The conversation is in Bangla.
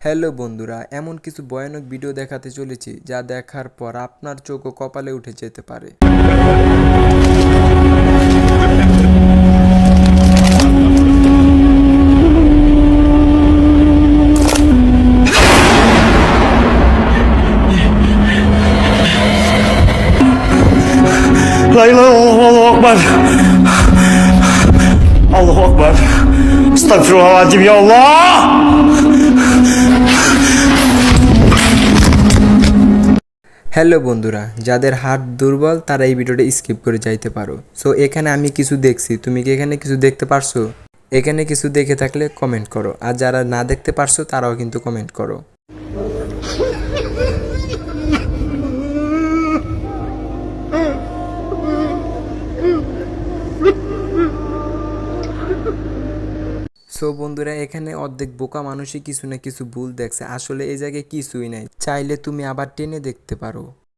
হ্যালো বন্ধুরা, এমন কিছু ভয়ানক ভিডিও দেখাতে চলেছি যা দেখার পর আপনার চোখ ও কপালে উঠে যেতে পারে। La ilahe illallah, Allahu Akbar. Allahu Akbar. Estağfirullahaladzim ya Allah. Hello বন্ধুরা, যাদের হার্ট দুর্বল তারা এই ভিডিওটা স্কিপ করে যাইতে পারো। সো এখানে আমি কিছু দেখছি, তুমি কি এখানে কিছু দেখতে পারছো? এখানে কিছু দেখে থাকলে কমেন্ট করো, আর যারা না দেখতে পারছো তারাও কিন্তু কমেন্ট করো। সো বন্ধুরা, এখানে অর্ধেক বোকা মানুষই কিছু না কিছু ভুল দেখছে। আসলে এই জায়গায় কিছুই নাই, চাইলে তুমি আবার টেনে দেখতে পারো।